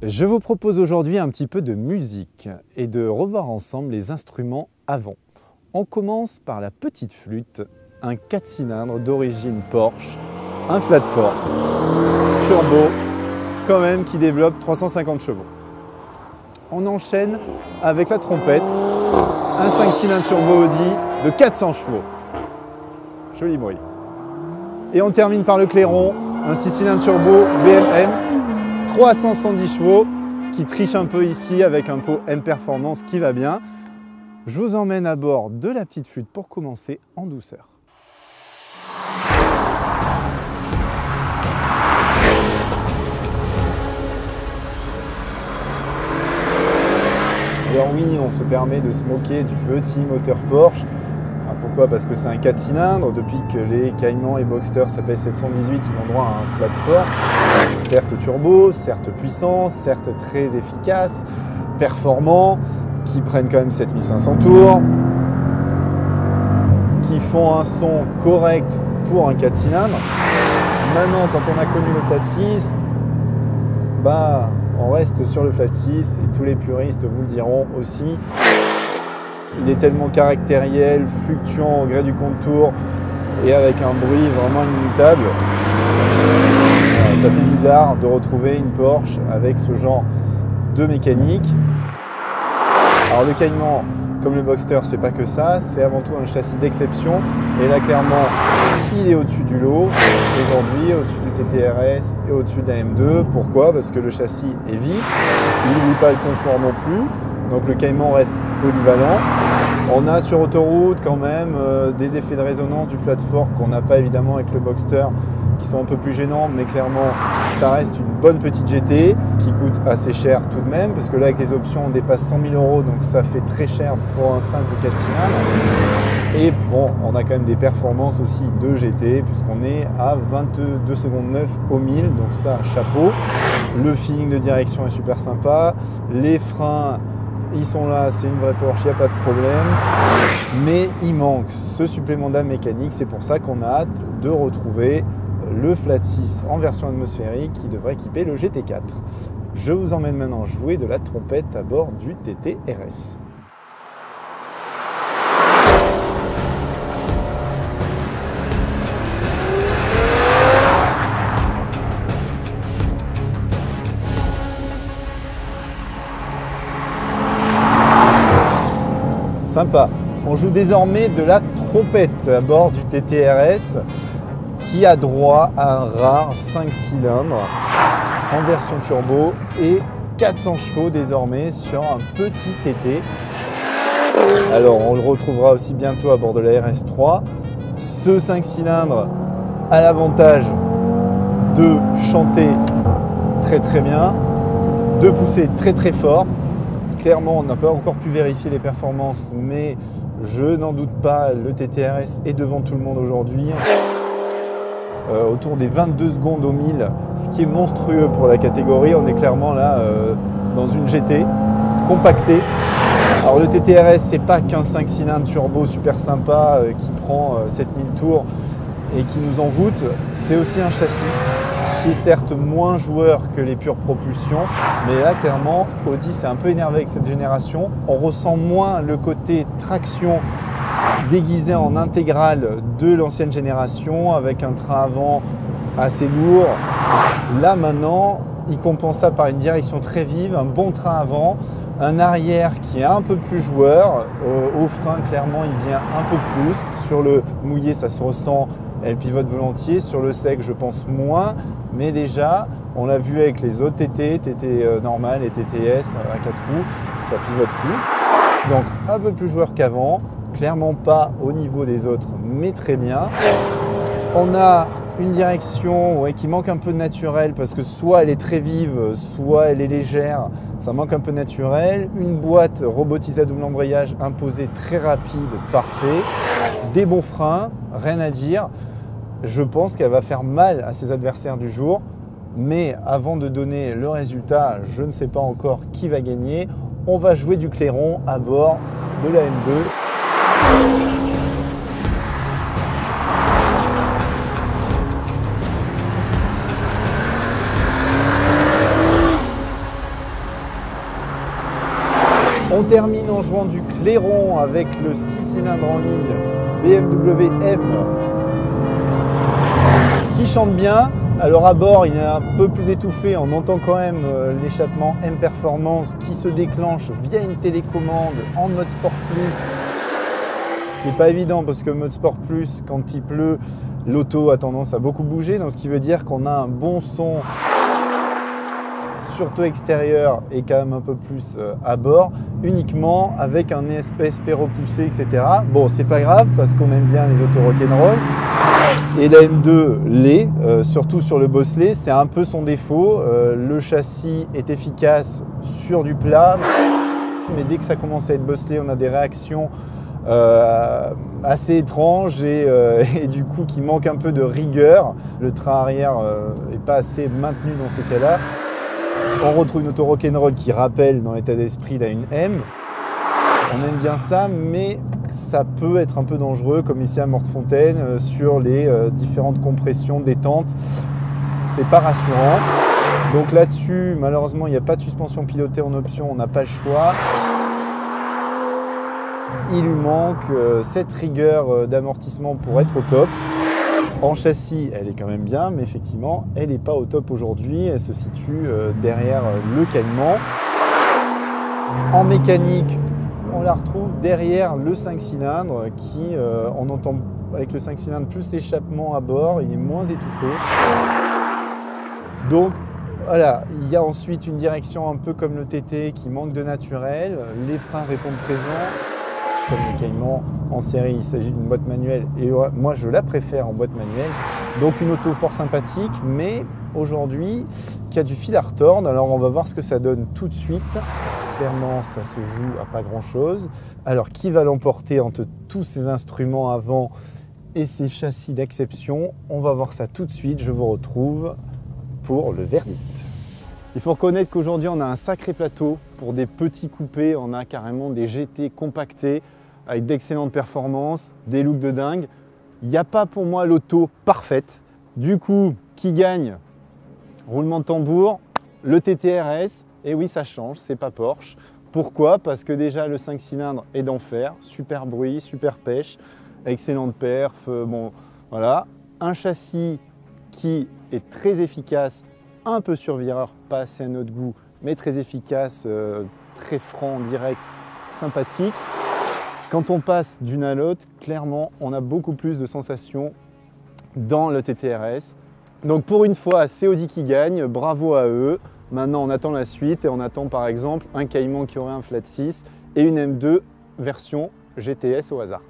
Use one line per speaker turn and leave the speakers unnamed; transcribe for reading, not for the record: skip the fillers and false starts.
Je vous propose aujourd'hui un petit peu de musique et de revoir ensemble les instruments avant. On commence par la petite flûte, un 4 cylindres d'origine Porsche, un flat four, turbo, quand même qui développe 350 chevaux. On enchaîne avec la trompette, un 5 cylindres turbo Audi de 400 chevaux. Joli bruit. Et on termine par le clairon, un 6 cylindres turbo BMM, 370 chevaux, qui triche un peu ici avec un pot M Performance qui va bien. Je vous emmène à bord de la petite flûte pour commencer en douceur. Alors oui, on se permet de se moquer du petit moteur Porsche. Pourquoi? Parce que c'est un 4 cylindres. Depuis que les Cayman et Boxster s'appellent 718, ils ont droit à un flat four. Certes turbo, certes puissant, certes très efficace, performant, qui prennent quand même 7500 tours, qui font un son correct pour un 4 cylindres. Maintenant, quand on a connu le flat 6, on reste sur le flat 6 et tous les puristes vous le diront aussi. Il est tellement caractériel, fluctuant au gré du contour et avec un bruit vraiment inimitable. Ça fait bizarre de retrouver une Porsche avec ce genre de mécanique. Alors le Cayman, comme le Boxster, c'est pas que ça, c'est avant tout un châssis d'exception. Et là clairement, il est au-dessus du lot aujourd'hui, au-dessus du TTRS et au-dessus de la M2. Pourquoi? Parce que le châssis est vif, il n'oublie pas le confort non plus. Donc le Cayman reste polyvalent. On a sur autoroute quand même des effets de résonance du flat four qu'on n'a pas évidemment avec le Boxster, qui sont un peu plus gênants, mais clairement ça reste une bonne petite GT qui coûte assez cher tout de même, parce que là avec les options on dépasse 100 000 €, donc ça fait très cher pour un simple 4 cylindres. Et bon, on a quand même des performances aussi de GT, puisqu'on est à 22 secondes 9 au 1000, donc ça, chapeau. Le feeling de direction est super sympa, les freins, ils sont là, c'est une vraie Porsche, il n'y a pas de problème. Mais il manque ce supplément d'âme mécanique, c'est pour ça qu'on a hâte de retrouver le Flat 6 en version atmosphérique qui devrait équiper le GT4. Je vous emmène maintenant jouer de la trompette à bord du TTRS. Sympa. On joue désormais de la trompette à bord du TTRS qui a droit à un rare 5 cylindres en version turbo et 400 chevaux désormais sur un petit TT. Alors on le retrouvera aussi bientôt à bord de la RS3. Ce 5 cylindres a l'avantage de chanter très bien, de pousser très fort. Clairement, on n'a pas encore pu vérifier les performances, mais je n'en doute pas, le TTRS est devant tout le monde aujourd'hui. Autour des 22 secondes au 1000, ce qui est monstrueux pour la catégorie. On est clairement là dans une GT compactée. Alors le TTRS, c'est pas qu'un 5 cylindres turbo super sympa qui prend 7000 tours et qui nous envoûte, c'est aussi un châssis qui est certes moins joueur que les pures propulsions, mais là clairement Audi s'est un peu énervé avec cette génération. On ressent moins le côté traction déguisé en intégrale de l'ancienne génération avec un train avant assez lourd. Là maintenant, il compense ça par une direction très vive, un bon train avant, un arrière qui est un peu plus joueur. Au frein, clairement, il vient un peu plus. Sur le mouillé, ça se ressent. Elle pivote volontiers, sur le sec je pense moins, mais déjà on l'a vu avec les autres TT normal et TTS à 4 roues, ça pivote plus. Donc un peu plus joueur qu'avant, clairement pas au niveau des autres, mais très bien. On a une direction qui manque un peu de naturel parce que soit elle est très vive, soit elle est légère, ça manque un peu de naturel. Une boîte robotisée à double embrayage imposée très rapide, parfait. Des bons freins, rien à dire. Je pense qu'elle va faire mal à ses adversaires du jour, mais avant de donner le résultat, je ne sais pas encore qui va gagner. On va jouer du clairon à bord de la M2. On termine en jouant du clairon avec le 6 cylindres en ligne BMW M qui chante bien. Alors à bord, il est un peu plus étouffé, on entend quand même l'échappement M Performance qui se déclenche via une télécommande en mode Sport Plus. Ce qui n'est pas évident parce que mode Sport Plus, quand il pleut, l'auto a tendance à beaucoup bouger, donc ce qui veut dire qu'on a un bon son surtout extérieur et quand même un peu plus à bord, uniquement avec un ESP repoussé, etc. Bon, c'est pas grave parce qu'on aime bien les autos rock'n'roll. Et la M2 l'est, surtout sur le bosselet, c'est un peu son défaut. Le châssis est efficace sur du plat, mais dès que ça commence à être bosselé, on a des réactions assez étranges et du coup qui manquent un peu de rigueur. Le train arrière n'est pas assez maintenu dans ces cas-là. On retrouve une auto rock'n'roll qui rappelle dans l'état d'esprit une M. On aime bien ça, mais ça peut être un peu dangereux, comme ici à Mortefontaine, sur les différentes compressions, détentes. C'est pas rassurant. Donc là-dessus, malheureusement, il n'y a pas de suspension pilotée en option, on n'a pas le choix. Il lui manque cette rigueur d'amortissement pour être au top. En châssis, elle est quand même bien, mais effectivement, elle n'est pas au top aujourd'hui. Elle se situe derrière le caïman. En mécanique, on la retrouve derrière le 5 cylindres qui, on entend avec le 5 cylindres plus l'échappement à bord, il est moins étouffé. Donc voilà, il y a ensuite une direction un peu comme le TT qui manque de naturel. Les freins répondent présents. Comme le Caïman en série, il s'agit d'une boîte manuelle et moi je la préfère en boîte manuelle. Donc une auto fort sympathique, mais aujourd'hui qui a du fil à retordre. Alors on va voir ce que ça donne tout de suite. Clairement, ça se joue à pas grand chose. Alors qui va l'emporter entre tous ces instruments avant et ces châssis d'exception? On va voir ça tout de suite. Je vous retrouve pour le verdict. Il faut reconnaître qu'aujourd'hui on a un sacré plateau. Pour des petits coupés, on a carrément des GT compactés avec d'excellentes performances, des looks de dingue. Il n'y a pas pour moi l'auto parfaite. Du coup, qui gagne? Roulement de tambour, le TTRS. Et oui, ça change, c'est pas Porsche. Pourquoi? Parce que déjà le 5 cylindres est d'enfer, super bruit, super pêche, excellente perf, bon voilà. Un châssis qui est très efficace, un peu survireur, pas assez à notre goût, mais très efficace, très franc, direct, sympathique. Quand on passe d'une à l'autre, clairement, on a beaucoup plus de sensations dans le TTRS. Donc pour une fois, c'est Audi qui gagne, bravo à eux. Maintenant, on attend la suite et on attend par exemple un Caïman qui aurait un flat 6 et une M2 version GTS au hasard.